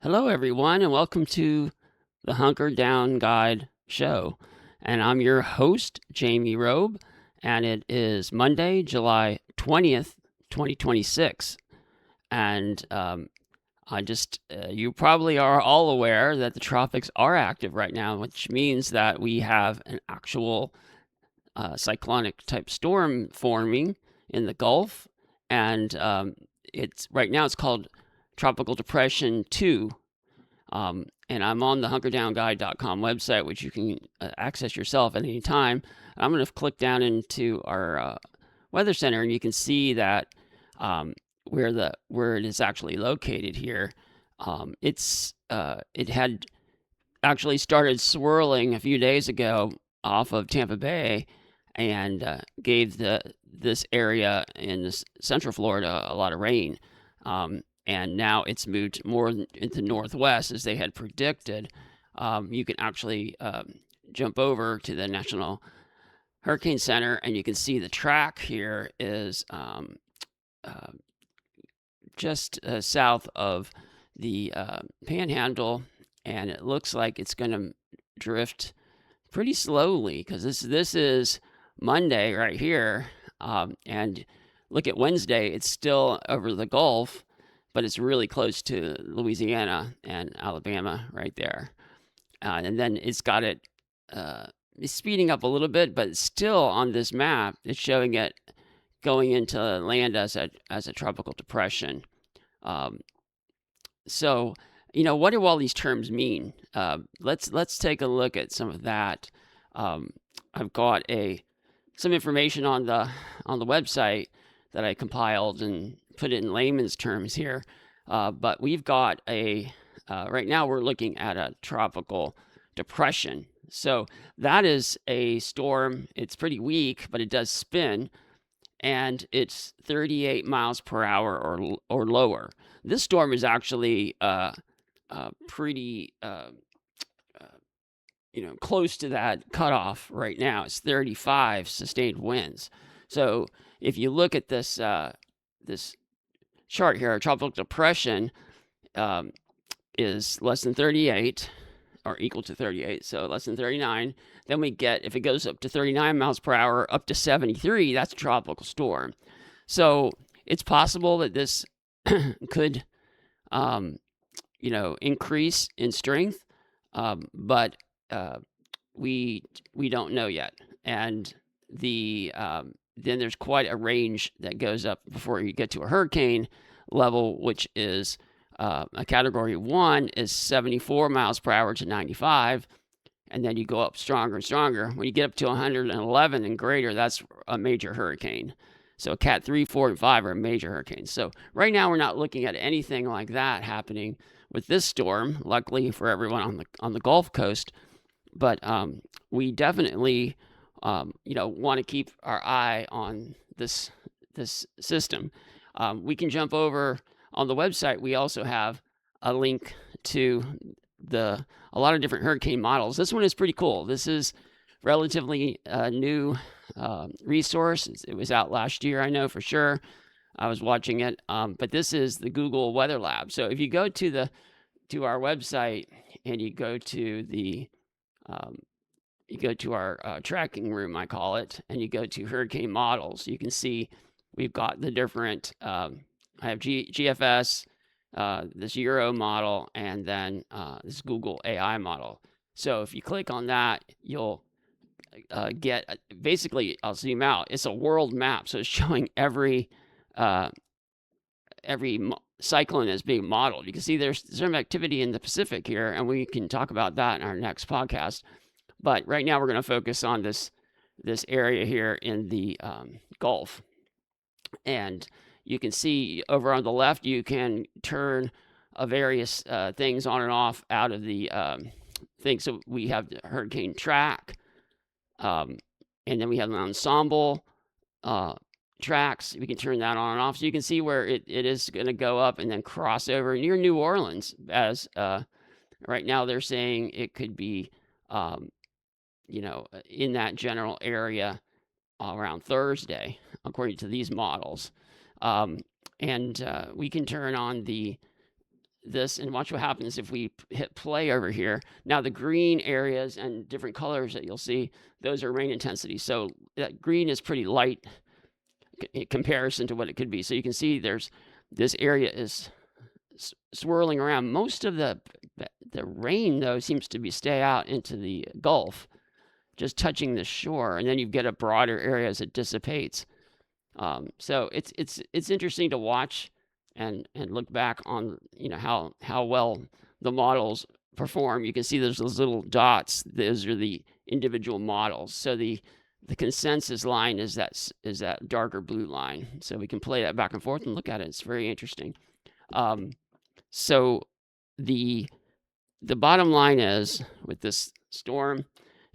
Hello, everyone, and welcome to the Hunker Down Guide show. And I'm your host, Jamie Robe, and it is Monday, July 20th, 2026. And you probably are all aware that the tropics are active right now, which means that we have an actual cyclonic type storm forming in the Gulf. And it's right now it's called Tropical Depression 2. And I'm on the hunkerdownguide.com website, which you can access yourself at any time. I'm going to click down into our weather center, and you can see that where it is actually located here. It had actually started swirling a few days ago off of Tampa Bay, and gave this area in central Florida a lot of rain. And now it's moved more into northwest as they had predicted. You can actually jump over to the National Hurricane Center, and you can see the track here is just south of the Panhandle, and it looks like it's going to drift pretty slowly because this is Monday right here, and look at Wednesday. It's still over the Gulf, but it's really close to Louisiana and Alabama right there. And then it's got it it's speeding up a little bit, but still on this map, it's showing it going into land as a tropical depression. Um, so, what do all these terms mean? Let's take a look at some of that. I've got some information on the website that I compiled and put it in layman's terms here. But we've got right now we're looking at a tropical depression. So that is a storm. It's pretty weak, but it does spin, and it's 38 miles per hour or lower. This storm is actually pretty close to that cutoff right now. It's 35 sustained winds. So if you look at this chart here, a tropical depression is less than 38 or equal to 38, so less than 39. Then we get, if it goes up to 39 miles per hour, up to 73, that's a tropical storm. So it's possible that this could, increase in strength, but we don't know yet. And then there's quite a range that goes up before you get to a hurricane level, which is a category 1 is 74 miles per hour to 95, and then you go up stronger and stronger. When you get up to 111 and greater, that's a major hurricane. So Cat 3, 4, and 5 are major hurricanes. So right now we're not looking at anything like that happening with this storm, luckily for everyone on the Gulf Coast. But we definitely want to keep our eye on this system. We can jump over on the website. We also have a link to a lot of different hurricane models. This one is pretty cool. This is relatively new resource. It was out last year, I know for sure. I was watching it, but this is the Google Weather Lab. So if you go to our website and you go to our tracking room, I call it, and you go to hurricane models, you can see we've got the different. I have GFS, this Euro model, and then this Google AI model. So if you click on that, you'll get basically. I'll zoom out. It's a world map, so it's showing every cyclone is being modeled. You can see there's some activity in the Pacific here, and we can talk about that in our next podcast. But right now we're going to focus on this area here in the Gulf, and you can see over on the left, you can turn various things on and off out of the thing. So we have the hurricane track, and then we have an ensemble tracks. We can turn that on and off. So you can see where it is going to go up and then cross over near New Orleans. As right now they're saying it could be, in that general area around Thursday, according to these models. And we can turn on the this and watch what happens if we hit play over here. Now the green areas and different colors that you'll see, those are rain intensity. So that green is pretty light in comparison to what it could be. So you can see this area is swirling around. Most of the rain though seems to be stay out into the Gulf, just touching the shore, and then you get a broader area as it dissipates. So it's interesting to watch and look back on how well the models perform. You can see there's those little dots; those are the individual models. So the consensus line is that darker blue line. So we can play that back and forth and look at it. It's very interesting. So the bottom line is with this storm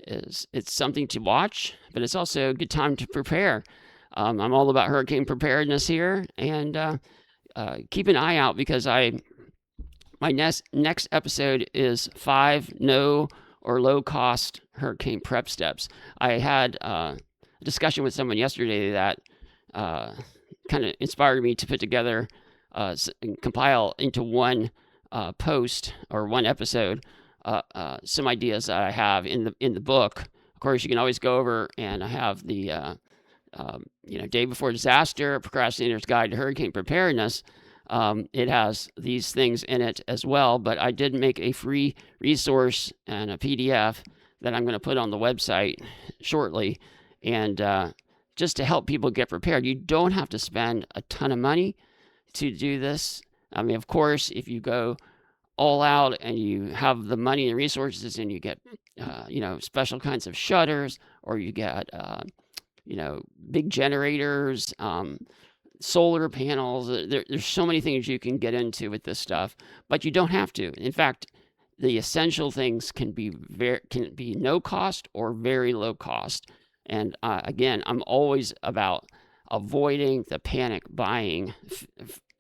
is it's something to watch, but it's also a good time to prepare. I'm all about hurricane preparedness here, and keep an eye out because my next episode is 5 no or low cost hurricane prep steps. I had a discussion with someone yesterday that kind of inspired me to put together and compile into one post or one episode some ideas that I have in the book. Of course, you can always go over and I have the Day Before Disaster, Procrastinator's Guide to Hurricane Preparedness. It has these things in it as well, but I did make a free resource and a PDF that I'm going to put on the website shortly, and just to help people get prepared. You don't have to spend a ton of money to do this. I mean, of course, if you go all out and you have the money and resources and you get, special kinds of shutters, or you get, big generators, solar panels. There's so many things you can get into with this stuff, but you don't have to. In fact, the essential things can be no cost or very low cost. And again, I'm always about avoiding the panic buying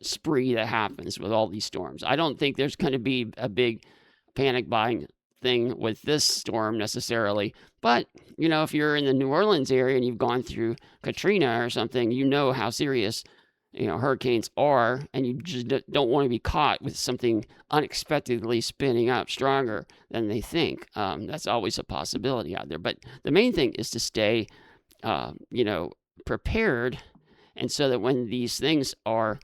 spree that happens with all these storms. I don't think there's going to be a big panic buying thing with this storm necessarily, but if you're in the New Orleans area and you've gone through Katrina or something, you know how serious hurricanes are, and you just don't want to be caught with something unexpectedly spinning up stronger than they think. That's always a possibility out there, but the main thing is to stay prepared, and so that when these things are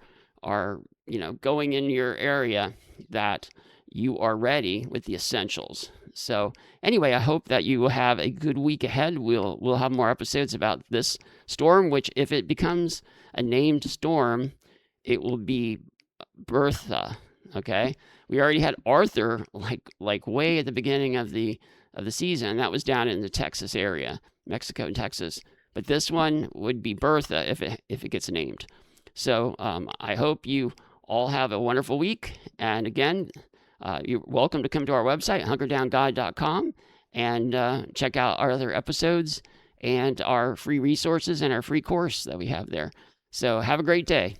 going in your area, that you are ready with the essentials. So anyway, I hope that you will have a good week ahead. We'll have more episodes about this storm, which if it becomes a named storm, it will be Bertha. Okay, we already had Arthur like way at the beginning of the season. That was down in the Texas area, Mexico and Texas. But this one would be Bertha if it gets named. So I hope you all have a wonderful week. And again, you're welcome to come to our website, hunkerdownguide.com, and check out our other episodes and our free resources and our free course that we have there. So have a great day.